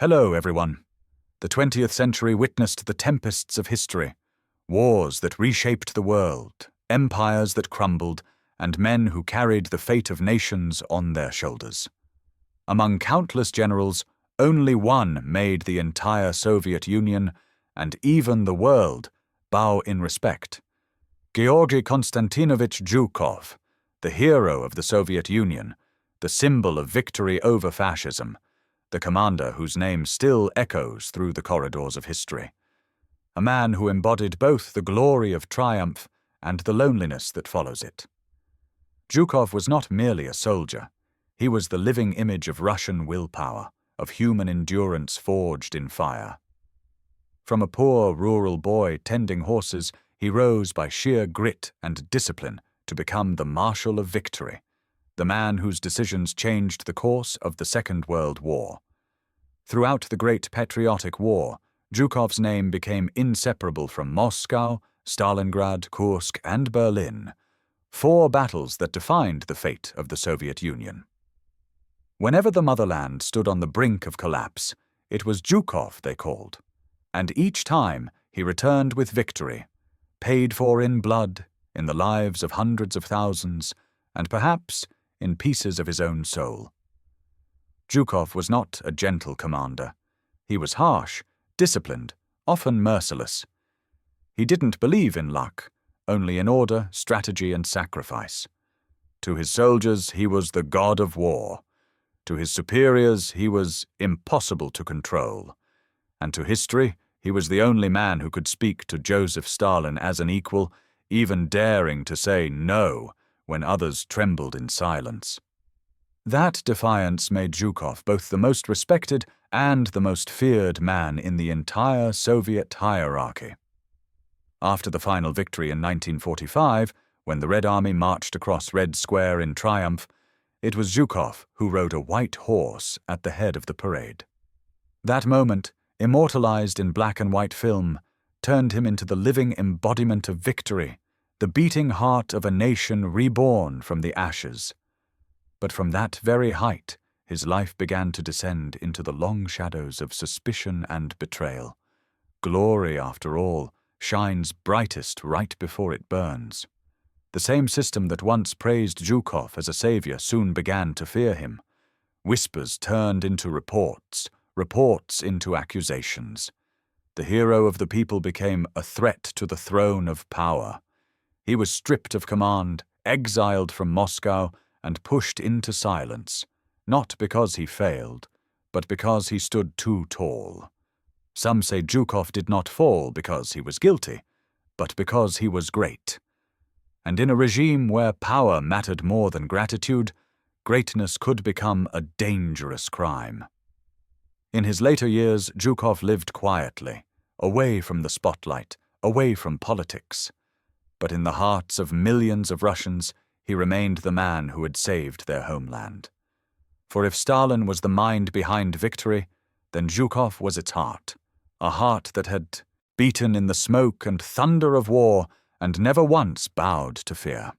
Hello, everyone. The 20th century witnessed the tempests of history, wars that reshaped the world, empires that crumbled, and men who carried the fate of nations on their shoulders. Among countless generals, only one made the entire Soviet Union, and even the world, bow in respect. Georgy Konstantinovich Zhukov, the hero of the Soviet Union, the symbol of victory over fascism, the commander whose name still echoes through the corridors of history. A man who embodied both the glory of triumph and the loneliness that follows it. Zhukov was not merely a soldier. He was the living image of Russian willpower, of human endurance forged in fire. From a poor rural boy tending horses, he rose by sheer grit and discipline to become the marshal of victory, the man whose decisions changed the course of the Second World War. Throughout the Great Patriotic War, Zhukov's name became inseparable from Moscow, Stalingrad, Kursk, and Berlin, 4 battles that defined the fate of the Soviet Union. Whenever the motherland stood on the brink of collapse, it was Zhukov they called, and each time he returned with victory, paid for in blood, in the lives of hundreds of thousands, and perhaps in pieces of his own soul. Zhukov was not a gentle commander. He was harsh, disciplined, often merciless. He didn't believe in luck, only in order, strategy, and sacrifice. To his soldiers, he was the god of war. To his superiors, he was impossible to control. And to history, he was the only man who could speak to Joseph Stalin as an equal, even daring to say no when others trembled in silence. That defiance made Zhukov both the most respected and the most feared man in the entire Soviet hierarchy. After the final victory in 1945, when the Red Army marched across Red Square in triumph, it was Zhukov who rode a white horse at the head of the parade. That moment, immortalized in black and white film, turned him into the living embodiment of victory, the beating heart of a nation reborn from the ashes. But from that very height, his life began to descend into the long shadows of suspicion and betrayal. Glory, after all, shines brightest right before it burns. The same system that once praised Zhukov as a savior soon began to fear him. Whispers turned into reports, reports into accusations. The hero of the people became a threat to the throne of power. He was stripped of command, exiled from Moscow, and pushed into silence, not because he failed, but because he stood too tall. Some say Zhukov did not fall because he was guilty, but because he was great. And in a regime where power mattered more than gratitude, greatness could become a dangerous crime. In his later years, Zhukov lived quietly, away from the spotlight, away from politics. But in the hearts of millions of Russians, he remained the man who had saved their homeland. For if Stalin was the mind behind victory, then Zhukov was its heart, a heart that had beaten in the smoke and thunder of war and never once bowed to fear.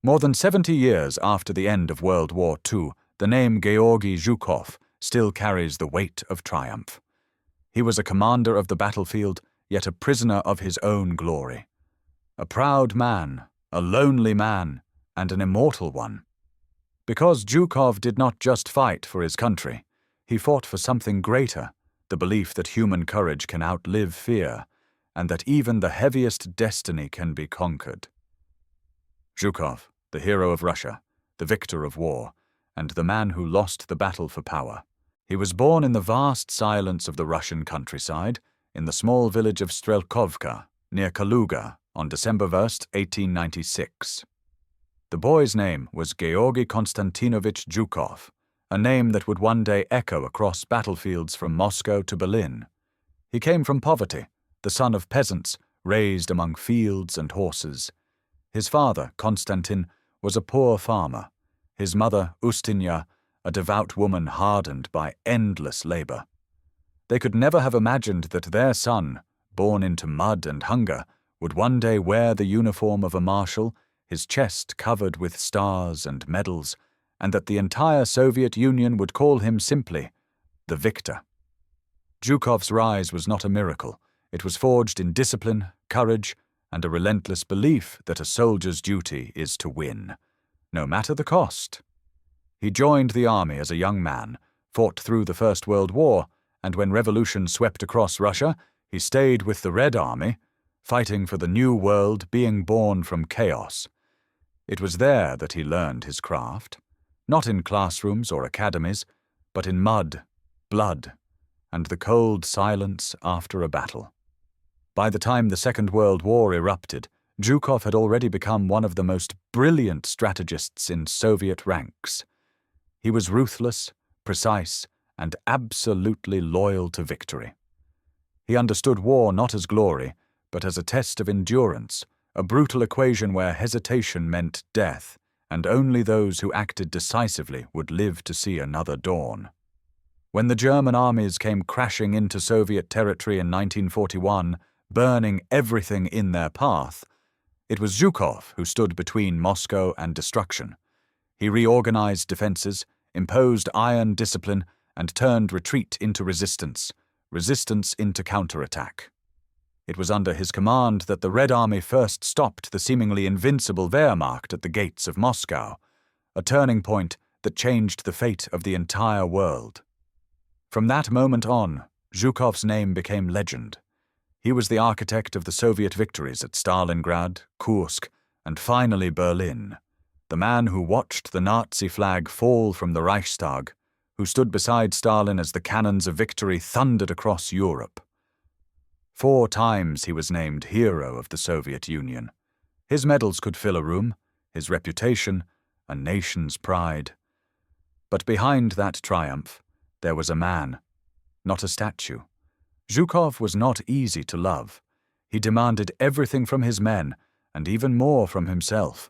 More than 70 years after the end of World War II, the name Georgy Zhukov still carries the weight of triumph. He was a commander of the battlefield, yet a prisoner of his own glory. A proud man, a lonely man, and an immortal one. Because Zhukov did not just fight for his country, he fought for something greater, the belief that human courage can outlive fear, and that even the heaviest destiny can be conquered. Zhukov, the hero of Russia, the victor of war, and the man who lost the battle for power. He was born in the vast silence of the Russian countryside, in the small village of Strelkovka, near Kaluga, on December 1st, 1896. The boy's name was Georgy Konstantinovich Zhukov, a name that would one day echo across battlefields from Moscow to Berlin. He came from poverty, the son of peasants, raised among fields and horses. His father, Konstantin, was a poor farmer. His mother, Ustinya, a devout woman hardened by endless labor. They could never have imagined that their son, born into mud and hunger, would one day wear the uniform of a marshal, his chest covered with stars and medals, and that the entire Soviet Union would call him simply the victor. Zhukov's rise was not a miracle. It was forged in discipline, courage, and a relentless belief that a soldier's duty is to win, no matter the cost. He joined the army as a young man, fought through the First World War, and when revolution swept across Russia, he stayed with the Red Army, fighting for the new world being born from chaos. It was there that he learned his craft, not in classrooms or academies, but in mud, blood, and the cold silence after a battle. By the time the Second World War erupted, Zhukov had already become one of the most brilliant strategists in Soviet ranks. He was ruthless, precise, and absolutely loyal to victory. He understood war not as glory, but as a test of endurance, a brutal equation where hesitation meant death, and only those who acted decisively would live to see another dawn. When the German armies came crashing into Soviet territory in 1941, burning everything in their path, it was Zhukov who stood between Moscow and destruction. He reorganized defenses, imposed iron discipline, and turned retreat into resistance, resistance into counterattack. It was under his command that the Red Army first stopped the seemingly invincible Wehrmacht at the gates of Moscow, a turning point that changed the fate of the entire world. From that moment on, Zhukov's name became legend. He was the architect of the Soviet victories at Stalingrad, Kursk, and finally Berlin, the man who watched the Nazi flag fall from the Reichstag, who stood beside Stalin as the cannons of victory thundered across Europe. 4 times he was named Hero of the Soviet Union. His medals could fill a room, his reputation, a nation's pride. But behind that triumph, there was a man, not a statue. Zhukov was not easy to love. He demanded everything from his men, and even more from himself.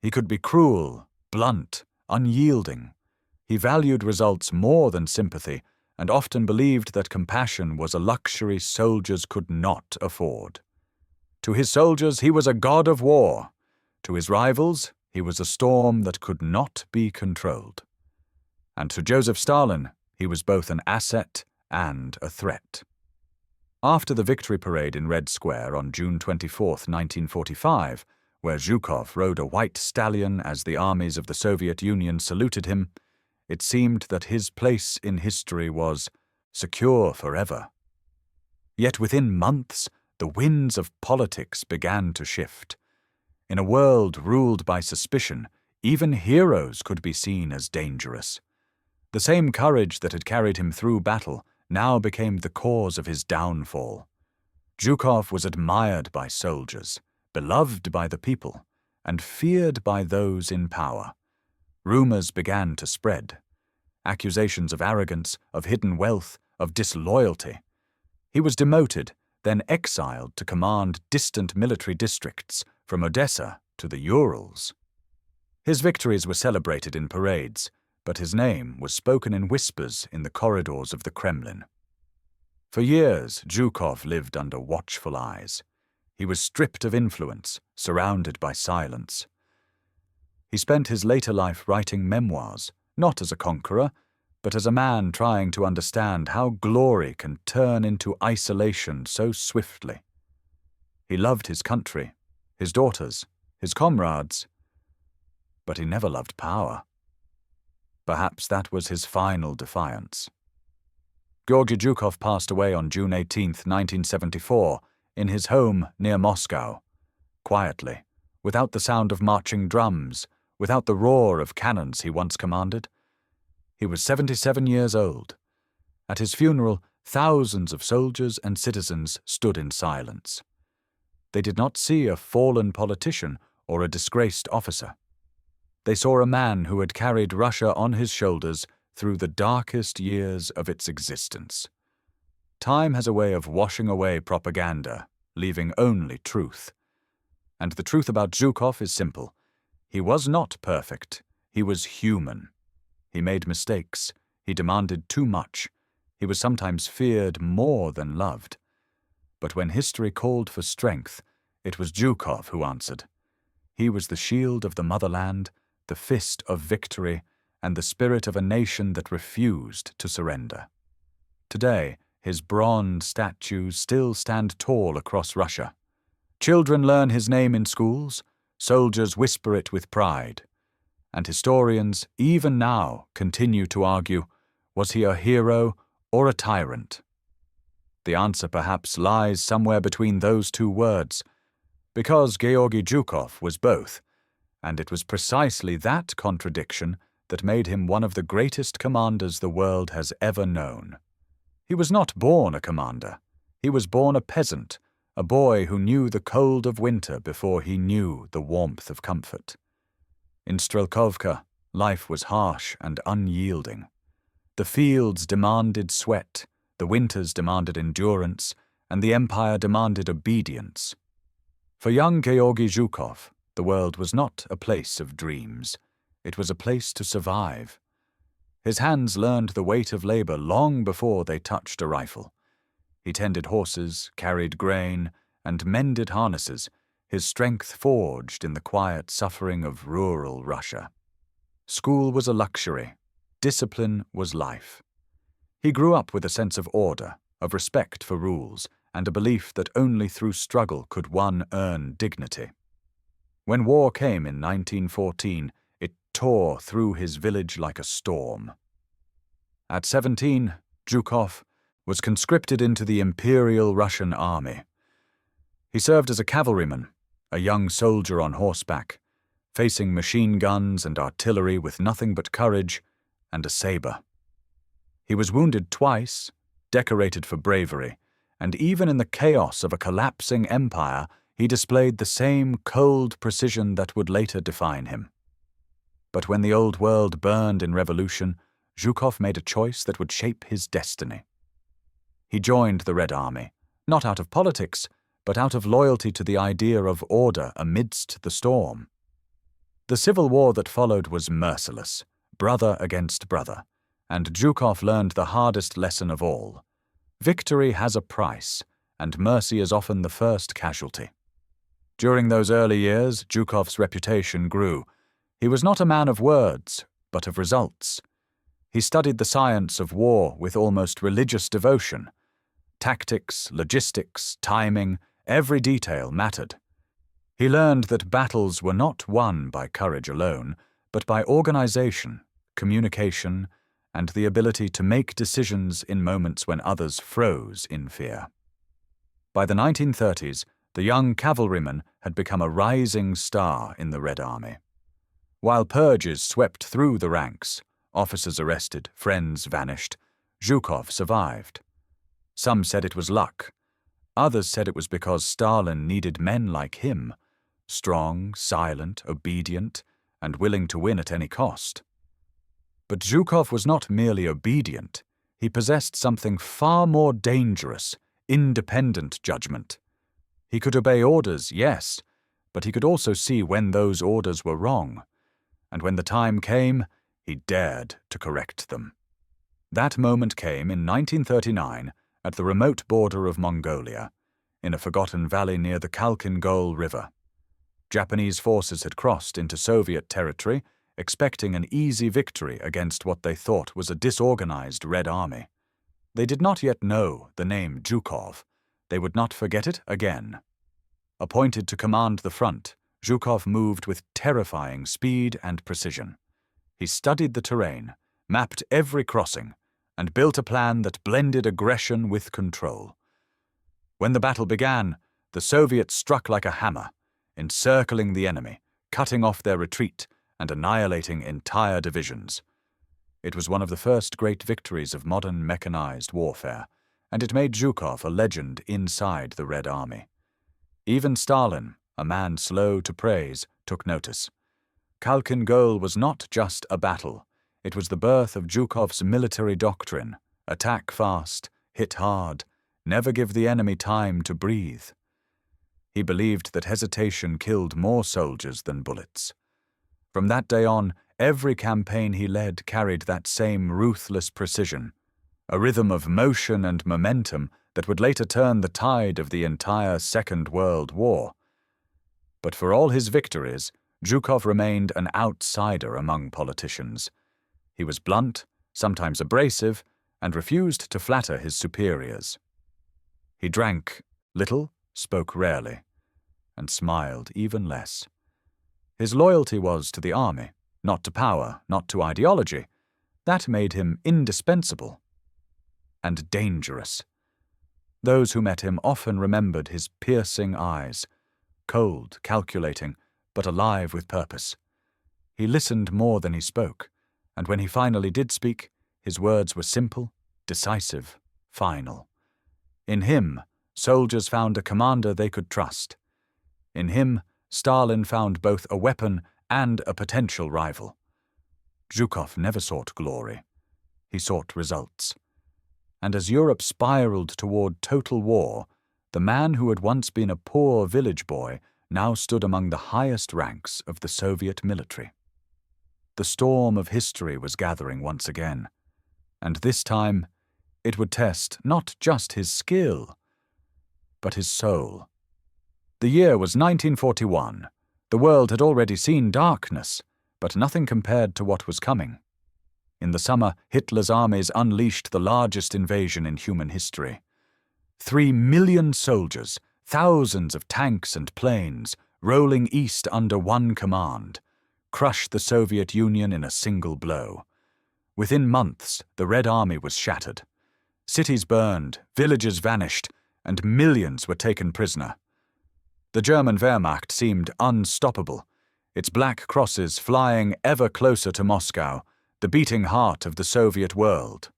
He could be cruel, blunt, unyielding. He valued results more than sympathy, and often believed that compassion was a luxury soldiers could not afford. To his soldiers, he was a god of war. To his rivals, he was a storm that could not be controlled. And to Joseph Stalin, he was both an asset and a threat. After the victory parade in Red Square on June 24, 1945, where Zhukov rode a white stallion as the armies of the Soviet Union saluted him, it seemed that his place in history was secure forever. Yet within months, the winds of politics began to shift. In a world ruled by suspicion, even heroes could be seen as dangerous. The same courage that had carried him through battle now became the cause of his downfall. Zhukov was admired by soldiers, beloved by the people, and feared by those in power. Rumors began to spread. Accusations of arrogance, of hidden wealth, of disloyalty. He was demoted, then exiled to command distant military districts, from Odessa to the Urals. His victories were celebrated in parades, but his name was spoken in whispers in the corridors of the Kremlin. For years, Zhukov lived under watchful eyes. He was stripped of influence, surrounded by silence. He spent his later life writing memoirs, not as a conqueror, but as a man trying to understand how glory can turn into isolation so swiftly. He loved his country, his daughters, his comrades, but he never loved power. Perhaps that was his final defiance. Georgy Zhukov passed away on June 18, 1974, in his home near Moscow, quietly, without the sound of marching drums, without the roar of cannons he once commanded. He was 77 years old. At his funeral, thousands of soldiers and citizens stood in silence. They did not see a fallen politician or a disgraced officer. They saw a man who had carried Russia on his shoulders through the darkest years of its existence. Time has a way of washing away propaganda, leaving only truth. And the truth about Zhukov is simple. He was not perfect. He was human. He made mistakes. He demanded too much. He was sometimes feared more than loved. But when history called for strength, it was Zhukov who answered. He was the shield of the motherland, the fist of victory, and the spirit of a nation that refused to surrender. Today, his bronze statues still stand tall across Russia. Children learn his name in schools, soldiers whisper it with pride, and historians, even now, continue to argue, was he a hero or a tyrant? The answer perhaps lies somewhere between those two words, because Georgy Zhukov was both, and it was precisely that contradiction that made him one of the greatest commanders the world has ever known. He was not born a commander. He was born a peasant, a boy who knew the cold of winter before he knew the warmth of comfort. In Strelkovka, life was harsh and unyielding. The fields demanded sweat, the winters demanded endurance, and the empire demanded obedience. For young Georgy Zhukov, the world was not a place of dreams. It was a place to survive. His hands learned the weight of labor long before they touched a rifle. He tended horses, carried grain, and mended harnesses, his strength forged in the quiet suffering of rural Russia. School was a luxury. Discipline was life. He grew up with a sense of order, of respect for rules, and a belief that only through struggle could one earn dignity. When war came in 1914, it tore through his village like a storm. At 17, Zhukov was conscripted into the Imperial Russian Army. He served as a cavalryman, a young soldier on horseback, facing machine guns and artillery with nothing but courage and a saber. He was wounded twice, decorated for bravery, and even in the chaos of a collapsing empire, he displayed the same cold precision that would later define him. But when the old world burned in revolution, Zhukov made a choice that would shape his destiny. He joined the Red Army, not out of politics, but out of loyalty to the idea of order amidst the storm. The civil war that followed was merciless, brother against brother, and Zhukov learned the hardest lesson of all. Victory has a price, and mercy is often the first casualty. During those early years, Zhukov's reputation grew. He was not a man of words, but of results. He studied the science of war with almost religious devotion. Tactics, logistics, timing, every detail mattered. He learned that battles were not won by courage alone, but by organization, communication, and the ability to make decisions in moments when others froze in fear. By the 1930s, the young cavalryman had become a rising star in the Red Army. While purges swept through the ranks, officers arrested, friends vanished, Zhukov survived. Some said it was luck. Others said it was because Stalin needed men like him, strong, silent, obedient, and willing to win at any cost. But Zhukov was not merely obedient. He possessed something far more dangerous, independent judgment. He could obey orders, yes, but he could also see when those orders were wrong. And when the time came, he dared to correct them. That moment came in 1939 at the remote border of Mongolia, in a forgotten valley near the Khalkhin-Gol River. Japanese forces had crossed into Soviet territory, expecting an easy victory against what they thought was a disorganized Red Army. They did not yet know the name Zhukov. They would not forget it again. Appointed to command the front, Zhukov moved with terrifying speed and precision. He studied the terrain, mapped every crossing, and built a plan that blended aggression with control. When the battle began, the Soviets struck like a hammer, encircling the enemy, cutting off their retreat, and annihilating entire divisions. It was one of the first great victories of modern mechanized warfare, and it made Zhukov a legend inside the Red Army. Even Stalin, a man slow to praise, took notice. Khalkhin-Gol was not just a battle. It was the birth of Zhukov's military doctrine: attack fast, hit hard, never give the enemy time to breathe. He believed that hesitation killed more soldiers than bullets. From that day on, every campaign he led carried that same ruthless precision, a rhythm of motion and momentum that would later turn the tide of the entire Second World War. But for all his victories, Zhukov remained an outsider among politicians. He was blunt, sometimes abrasive, and refused to flatter his superiors. He drank little, spoke rarely, and smiled even less. His loyalty was to the army, not to power, not to ideology. That made him indispensable and dangerous. Those who met him often remembered his piercing eyes, cold, calculating, but alive with purpose. He listened more than he spoke, and when he finally did speak, his words were simple, decisive, final. In him, soldiers found a commander they could trust. In him, Stalin found both a weapon and a potential rival. Zhukov never sought glory. He sought results. And as Europe spiraled toward total war, the man who had once been a poor village boy now stood among the highest ranks of the Soviet military. The storm of history was gathering once again, and this time it would test not just his skill, but his soul. The year was 1941. The world had already seen darkness, but nothing compared to what was coming. In the summer, Hitler's armies unleashed the largest invasion in human history. 3 million soldiers, thousands of tanks and planes, rolling east under one command, crushed the Soviet Union in a single blow. Within months, the Red Army was shattered. Cities burned, villages vanished, and millions were taken prisoner. The German Wehrmacht seemed unstoppable, its black crosses flying ever closer to Moscow, the beating heart of the Soviet world.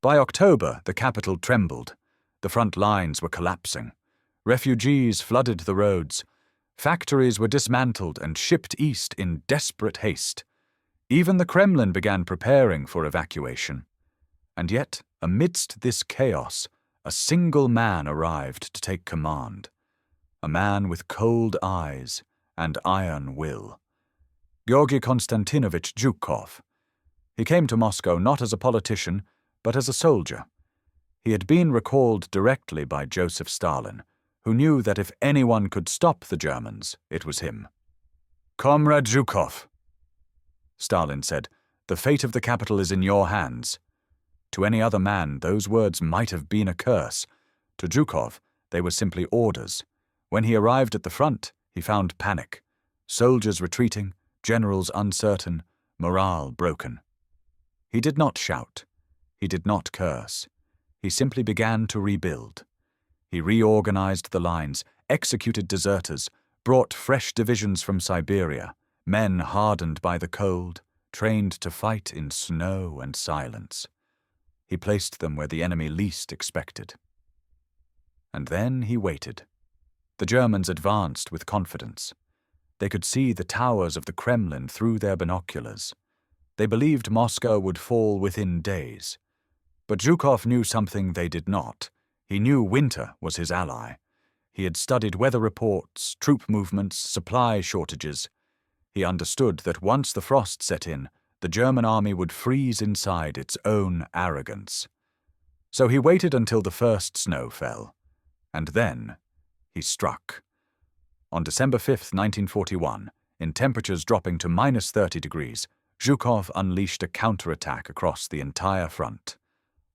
By October, the capital trembled. The front lines were collapsing. Refugees flooded the roads. Factories were dismantled and shipped east in desperate haste. Even the Kremlin began preparing for evacuation. And yet, amidst this chaos, a single man arrived to take command. A man with cold eyes and iron will. Georgy Konstantinovich Zhukov. He came to Moscow not as a politician, but as a soldier. He had been recalled directly by Joseph Stalin, who knew that if anyone could stop the Germans, it was him. "Comrade Zhukov," Stalin said, "the fate of the capital is in your hands." To any other man, those words might have been a curse. To Zhukov, they were simply orders. When he arrived at the front, he found panic. Soldiers retreating, generals uncertain, morale broken. He did not shout. He did not curse. He simply began to rebuild. He reorganized the lines, executed deserters, brought fresh divisions from Siberia, men hardened by the cold, trained to fight in snow and silence. He placed them where the enemy least expected. And then he waited. The Germans advanced with confidence. They could see the towers of the Kremlin through their binoculars. They believed Moscow would fall within days. But Zhukov knew something they did not. He knew winter was his ally. He had studied weather reports, troop movements, supply shortages. He understood that once the frost set in, the German army would freeze inside its own arrogance. So he waited until the first snow fell. And then he struck. On December 5, 1941, in temperatures dropping to -30 degrees, Zhukov unleashed a counterattack across the entire front.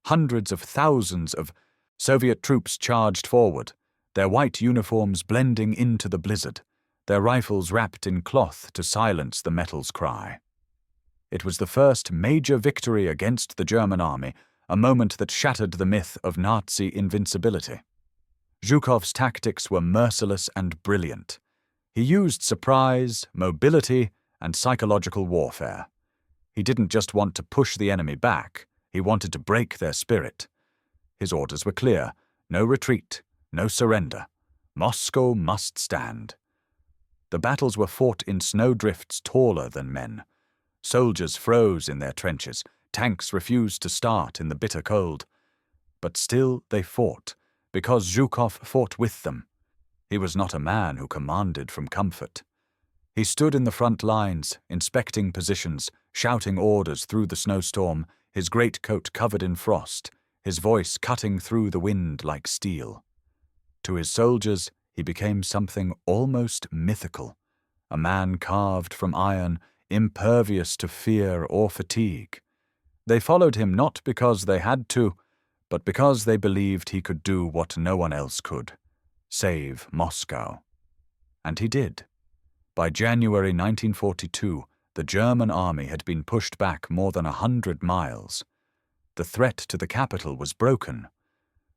Hundreds of thousands of Soviet troops charged forward, their white uniforms blending into the blizzard, their rifles wrapped in cloth to silence the metal's cry. It was the first major victory against the German army, a moment that shattered the myth of Nazi invincibility. Zhukov's tactics were merciless and brilliant. He used surprise, mobility, and psychological warfare. He didn't just want to push the enemy back, he wanted to break their spirit. His orders were clear: no retreat, no surrender. Moscow must stand. The battles were fought in snowdrifts taller than men. Soldiers froze in their trenches, tanks refused to start in the bitter cold. But still they fought, because Zhukov fought with them. He was not a man who commanded from comfort. He stood in the front lines, inspecting positions, shouting orders through the snowstorm, his greatcoat covered in frost, his voice cutting through the wind like steel. To his soldiers, he became something almost mythical, a man carved from iron, impervious to fear or fatigue. They followed him not because they had to, but because they believed he could do what no one else could: save Moscow. And he did. By January 1942, the German army had been pushed back more than 100 miles. The threat to the capital was broken.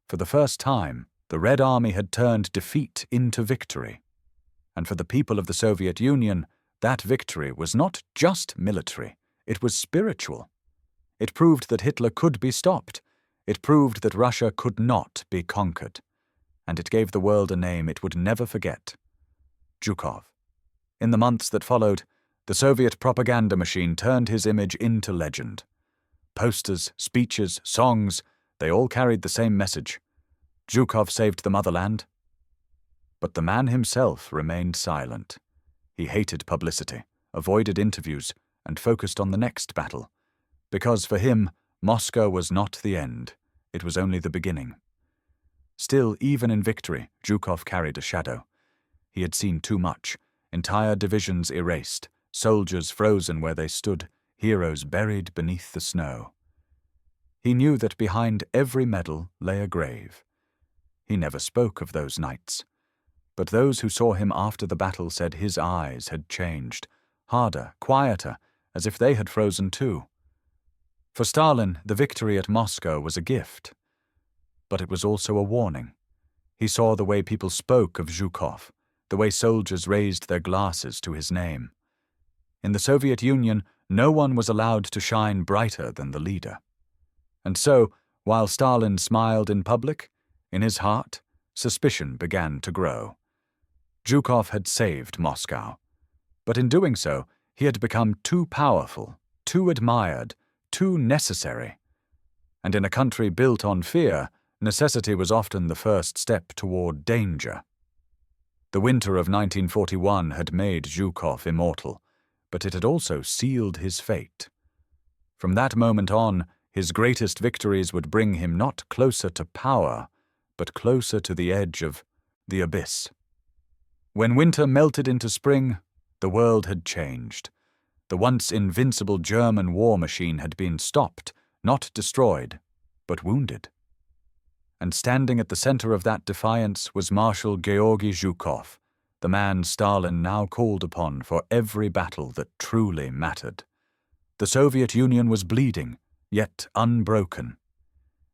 For the first time, the Red Army had turned defeat into victory. And for the people of the Soviet Union, that victory was not just military, it was spiritual. It proved that Hitler could be stopped. It proved that Russia could not be conquered. And it gave the world a name it would never forget: Zhukov. In the months that followed, the Soviet propaganda machine turned his image into legend. Posters, speeches, songs, they all carried the same message: Zhukov saved the motherland. But the man himself remained silent. He hated publicity, avoided interviews, and focused on the next battle. Because for him, Moscow was not the end, it was only the beginning. Still, even in victory, Zhukov carried a shadow. He had seen too much: entire divisions erased, soldiers frozen where they stood, heroes buried beneath the snow. He knew that behind every medal lay a grave. He never spoke of those nights. But those who saw him after the battle said his eyes had changed, harder, quieter, as if they had frozen too. For Stalin, the victory at Moscow was a gift. But it was also a warning. He saw the way people spoke of Zhukov, the way soldiers raised their glasses to his name. In the Soviet Union, no one was allowed to shine brighter than the leader. And so, while Stalin smiled in public, in his heart, suspicion began to grow. Zhukov had saved Moscow, but in doing so, he had become too powerful, too admired, too necessary. And in a country built on fear, necessity was often the first step toward danger. The winter of 1941 had made Zhukov immortal, but it had also sealed his fate. From that moment on, his greatest victories would bring him not closer to power, but closer to the edge of the abyss. When winter melted into spring, the world had changed. The once invincible German war machine had been stopped, not destroyed, but wounded. And standing at the center of that defiance was Marshal Georgy Zhukov, the man Stalin now called upon for every battle that truly mattered. The Soviet Union was bleeding, yet unbroken.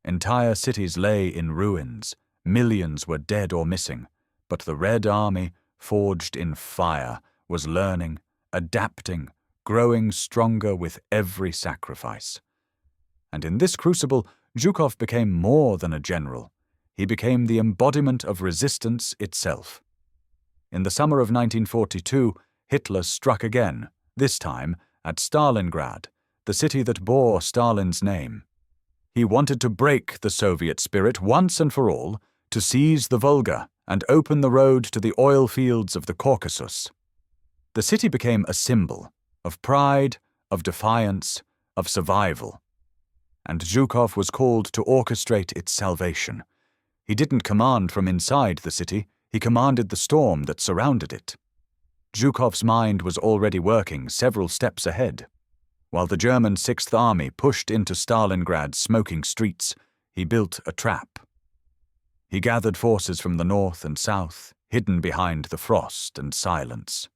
Entire cities lay in ruins, millions were dead or missing, but the Red Army, forged in fire, was learning, adapting, growing stronger with every sacrifice. And in this crucible, Zhukov became more than a general. He became the embodiment of resistance itself. In the summer of 1942, Hitler struck again, this time at Stalingrad, the city that bore Stalin's name. He wanted to break the Soviet spirit once and for all, to seize the Volga and open the road to the oil fields of the Caucasus. The city became a symbol of pride, of defiance, of survival. And Zhukov was called to orchestrate its salvation. He didn't command from inside the city, he commanded the storm that surrounded it. Zhukov's mind was already working several steps ahead. While the German Sixth Army pushed into Stalingrad's smoking streets, he built a trap. He gathered forces from the north and south, hidden behind the frost and silence.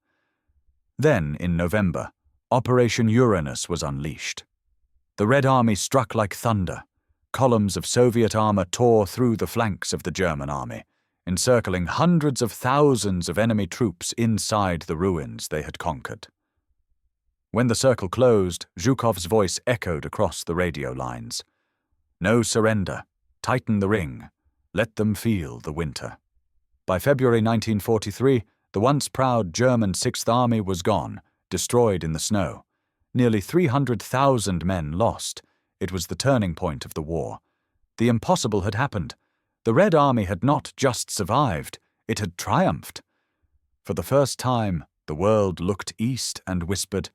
Then, in November, Operation Uranus was unleashed. The Red Army struck like thunder. Columns of Soviet armor tore through the flanks of the German army, encircling hundreds of thousands of enemy troops inside the ruins they had conquered. When the circle closed, Zhukov's voice echoed across the radio lines. No surrender. Tighten the ring. Let them feel the winter. By February 1943, the once proud German Sixth Army was gone, destroyed in the snow. Nearly 300,000 men lost. It was the turning point of the war. The impossible had happened. The Red Army had not just survived, it had triumphed. For the first time, the world looked east and whispered,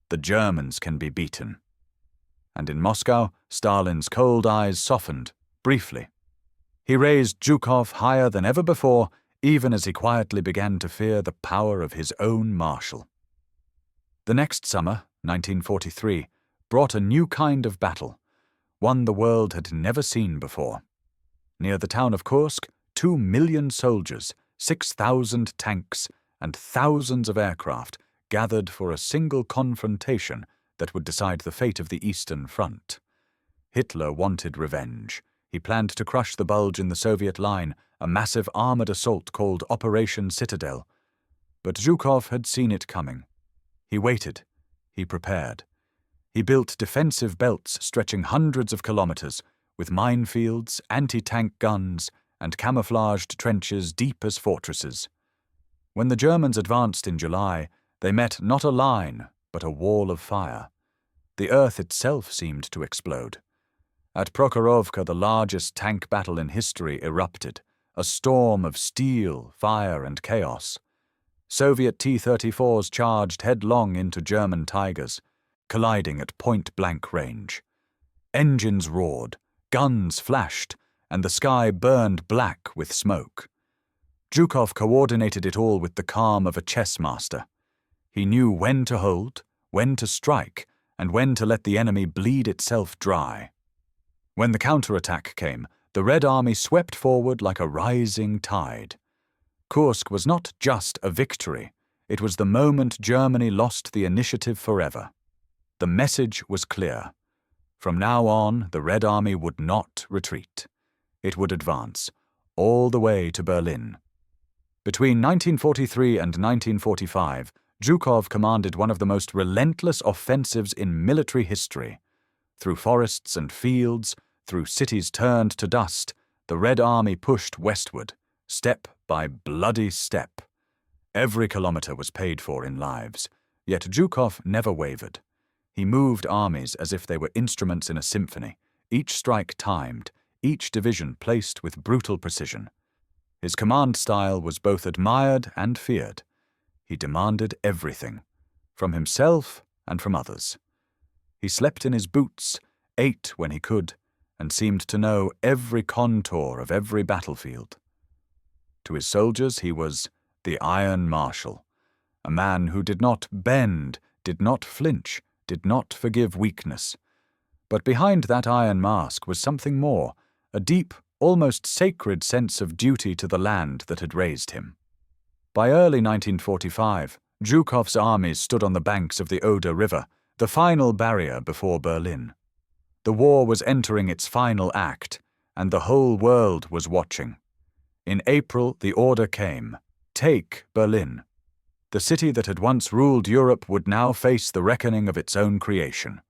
"The Germans can be beaten." And in Moscow, Stalin's cold eyes softened, briefly. He raised Zhukov higher than ever before, even as he quietly began to fear the power of his own marshal. The next summer, 1943, brought a new kind of battle, one the world had never seen before. Near the town of Kursk, 2 million soldiers, 6,000 tanks, and thousands of aircraft gathered for a single confrontation that would decide the fate of the Eastern Front. Hitler wanted revenge. He planned to crush the bulge in the Soviet line, a massive armored assault called Operation Citadel. But Zhukov had seen it coming. He waited. He prepared. He built defensive belts stretching hundreds of kilometers, with minefields, anti-tank guns, and camouflaged trenches deep as fortresses. When the Germans advanced in July, they met not a line, but a wall of fire. The earth itself seemed to explode. At Prokhorovka, the largest tank battle in history erupted, a storm of steel, fire, and chaos. Soviet T-34s charged headlong into German Tigers, colliding at point-blank range. Engines roared, guns flashed, and the sky burned black with smoke. Zhukov coordinated it all with the calm of a chess master. He knew when to hold, when to strike, and when to let the enemy bleed itself dry. When the counterattack came, the Red Army swept forward like a rising tide. Kursk was not just a victory, it was the moment Germany lost the initiative forever. The message was clear. From now on, the Red Army would not retreat. It would advance, all the way to Berlin. Between 1943 and 1945, Zhukov commanded one of the most relentless offensives in military history. Through forests and fields, through cities turned to dust, the Red Army pushed westward, step by bloody step. Every kilometer was paid for in lives, yet Zhukov never wavered. He moved armies as if they were instruments in a symphony, each strike timed, each division placed with brutal precision. His command style was both admired and feared. He demanded everything, from himself and from others. He slept in his boots, ate when he could, and seemed to know every contour of every battlefield. To his soldiers he was the Iron Marshal, a man who did not bend, did not flinch, did not forgive weakness. But behind that iron mask was something more, a deep, almost sacred sense of duty to the land that had raised him. By early 1945, Zhukov's armies stood on the banks of the Oder River, the final barrier before Berlin. The war was entering its final act, and the whole world was watching. In April, the order came: take Berlin. The city that had once ruled Europe would now face the reckoning of its own creation.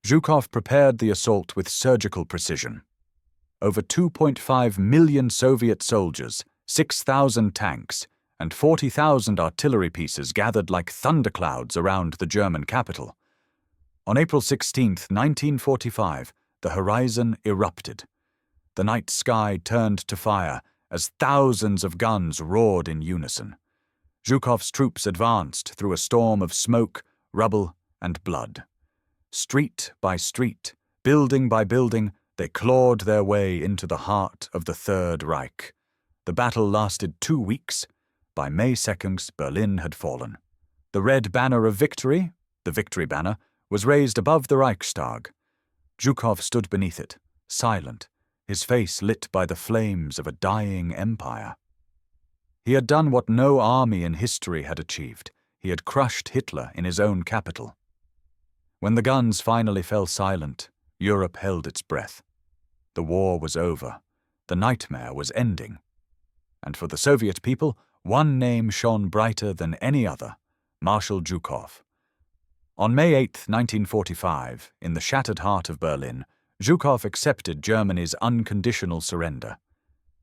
Zhukov prepared the assault with surgical precision. Over 2.5 million Soviet soldiers, 6,000 tanks, and 40,000 artillery pieces gathered like thunderclouds around the German capital. On April 16, 1945, the horizon erupted. The night sky turned to fire as thousands of guns roared in unison. Zhukov's troops advanced through a storm of smoke, rubble, and blood. Street by street, building by building, they clawed their way into the heart of the Third Reich. The battle lasted 2 weeks. By May 2nd, Berlin had fallen. The red banner of victory, the victory banner, was raised above the Reichstag. Zhukov stood beneath it, silent, his face lit by the flames of a dying empire. He had done what no army in history had achieved. He had crushed Hitler in his own capital. When the guns finally fell silent, Europe held its breath. The war was over. The nightmare was ending. And for the Soviet people, one name shone brighter than any other: Marshal Zhukov. On May 8, 1945, in the shattered heart of Berlin, Zhukov accepted Germany's unconditional surrender.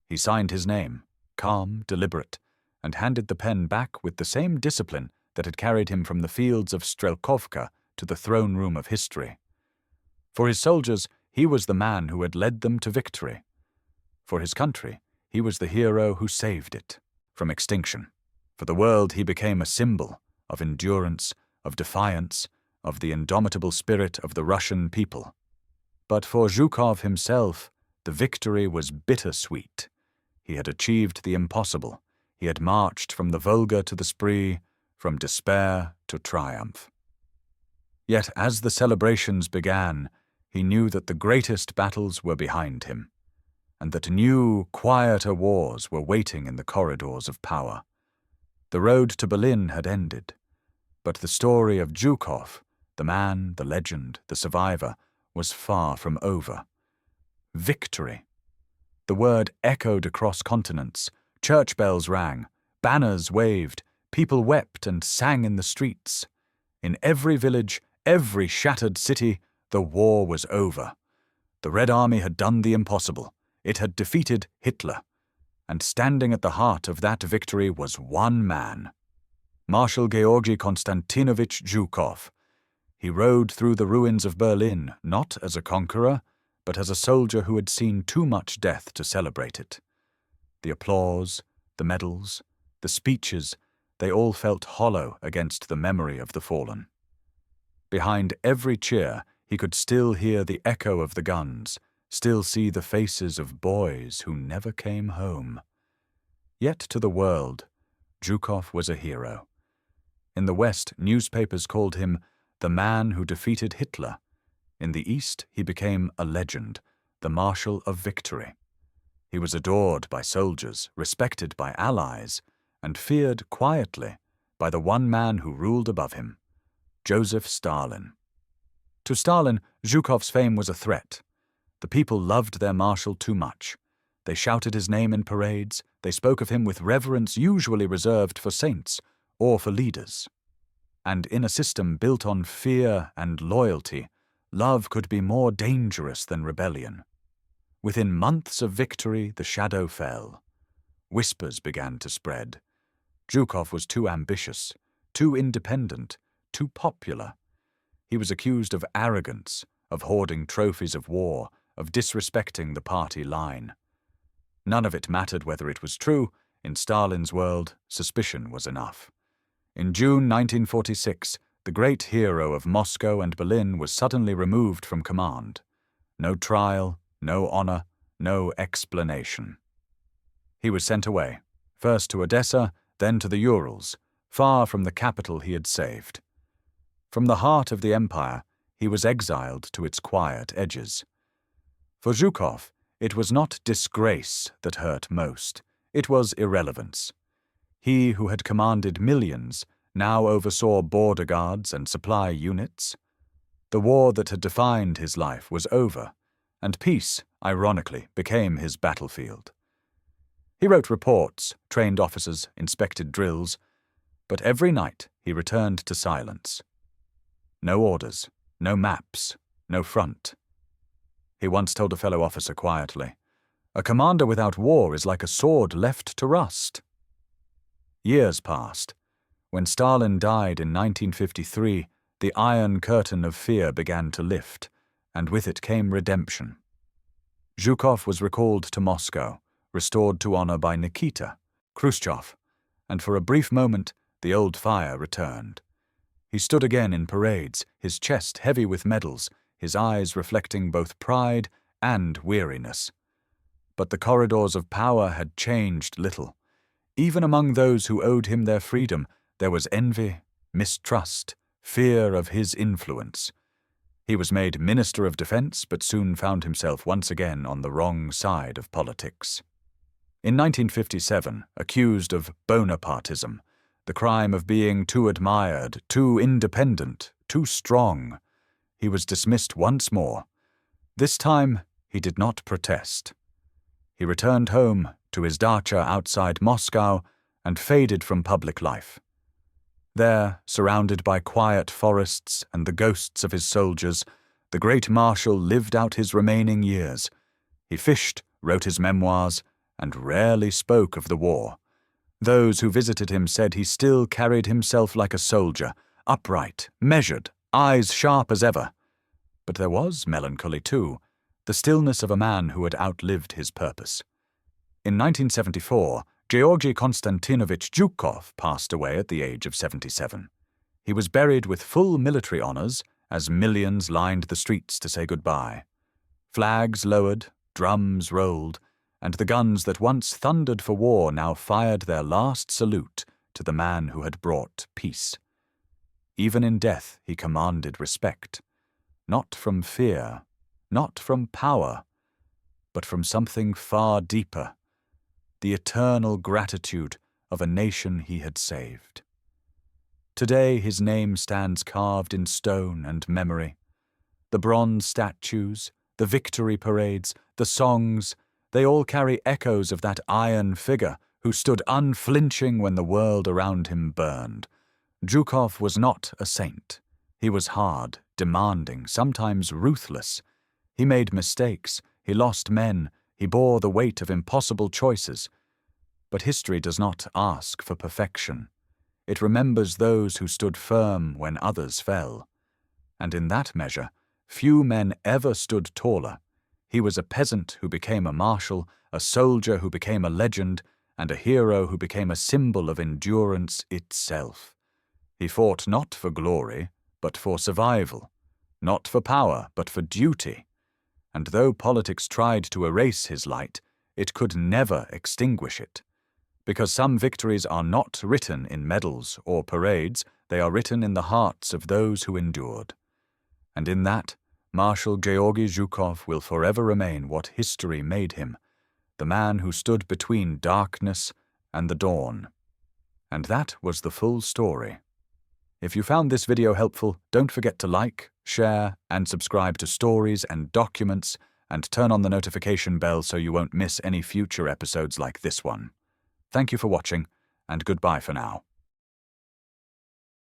He signed his name, calm, deliberate, and handed the pen back with the same discipline that had carried him from the fields of Strelkovka to the throne room of history. For his soldiers, he was the man who had led them to victory. For his country, he was the hero who saved it from extinction. For the world, he became a symbol of endurance, of defiance, of the indomitable spirit of the Russian people. But for Zhukov himself, the victory was bittersweet. He had achieved the impossible. He had marched from the Volga to the Spree, from despair to triumph. Yet as the celebrations began, he knew that the greatest battles were behind him, and that new, quieter wars were waiting in the corridors of power. The road to Berlin had ended, but the story of Zhukov, the man, the legend, the survivor, was far from over. Victory. The word echoed across continents, church bells rang, banners waved, people wept and sang in the streets. In every village, every shattered city, the war was over. The Red Army had done the impossible. It had defeated Hitler. And standing at the heart of that victory was one man, Marshal Georgy Konstantinovich Zhukov. He rode through the ruins of Berlin not as a conqueror, but as a soldier who had seen too much death to celebrate it. The applause, the medals, the speeches, they all felt hollow against the memory of the fallen. Behind every cheer, he could still hear the echo of the guns, still see the faces of boys who never came home. Yet to the world, Zhukov was a hero. In the West, newspapers called him the man who defeated Hitler. In the East, he became a legend, the Marshal of Victory. He was adored by soldiers, respected by allies, and feared quietly by the one man who ruled above him, Joseph Stalin. To Stalin, Zhukov's fame was a threat. The people loved their marshal too much. They shouted his name in parades, they spoke of him with reverence usually reserved for saints or for leaders. And in a system built on fear and loyalty, love could be more dangerous than rebellion. Within months of victory, the shadow fell. Whispers began to spread. Zhukov was too ambitious, too independent, too popular. He was accused of arrogance, of hoarding trophies of war, of disrespecting the party line. None of it mattered whether it was true. In Stalin's world, suspicion was enough. In June 1946, the great hero of Moscow and Berlin was suddenly removed from command. No trial, no honor, no explanation. He was sent away, first to Odessa, then to the Urals, far from the capital he had saved. From the heart of the empire, he was exiled to its quiet edges. For Zhukov, it was not disgrace that hurt most, it was irrelevance. He who had commanded millions now oversaw border guards and supply units. The war that had defined his life was over, and peace, ironically, became his battlefield. He wrote reports, trained officers, inspected drills, but every night he returned to silence. No orders, no maps, no front. He once told a fellow officer quietly, "A commander without war is like a sword left to rust." Years passed. When Stalin died in 1953, the Iron Curtain of fear began to lift, and with it came redemption. Zhukov was recalled to Moscow, restored to honor by Nikita, Khrushchev, and for a brief moment the old fire returned. He stood again in parades, his chest heavy with medals, his eyes reflecting both pride and weariness. But the corridors of power had changed little. Even among those who owed him their freedom, there was envy, mistrust, fear of his influence. He was made Minister of Defense, but soon found himself once again on the wrong side of politics. In 1957, accused of Bonapartism, the crime of being too admired, too independent, too strong, he was dismissed once more. This time, he did not protest. He returned home to his dacha outside Moscow and faded from public life. There, surrounded by quiet forests and the ghosts of his soldiers, the great marshal lived out his remaining years. He fished, wrote his memoirs, and rarely spoke of the war. Those who visited him said he still carried himself like a soldier, upright, measured, eyes sharp as ever. But there was melancholy too, the stillness of a man who had outlived his purpose. In 1974, Georgy Konstantinovich Zhukov passed away at the age of 77. He was buried with full military honors as millions lined the streets to say goodbye. Flags lowered, drums rolled, and the guns that once thundered for war now fired their last salute to the man who had brought peace. Even in death he commanded respect, not from fear, not from power, but from something far deeper, the eternal gratitude of a nation he had saved. Today his name stands carved in stone and memory. The bronze statues, the victory parades, the songs, they all carry echoes of that iron figure who stood unflinching when the world around him burned. Zhukov was not a saint. He was hard, demanding, sometimes ruthless. He made mistakes, he lost men, he bore the weight of impossible choices. But history does not ask for perfection. It remembers those who stood firm when others fell. And in that measure, few men ever stood taller. He was a peasant who became a marshal, a soldier who became a legend, and a hero who became a symbol of endurance itself. He fought not for glory, but for survival, not for power, but for duty. And though politics tried to erase his light, it could never extinguish it. Because some victories are not written in medals or parades, they are written in the hearts of those who endured. And in that, Marshal Georgy Zhukov will forever remain what history made him, the man who stood between darkness and the dawn. And that was the full story. If you found this video helpful, don't forget to like, share, and subscribe to Stories and Documents, and turn on the notification bell so you won't miss any future episodes like this one. Thank you for watching, and goodbye for now.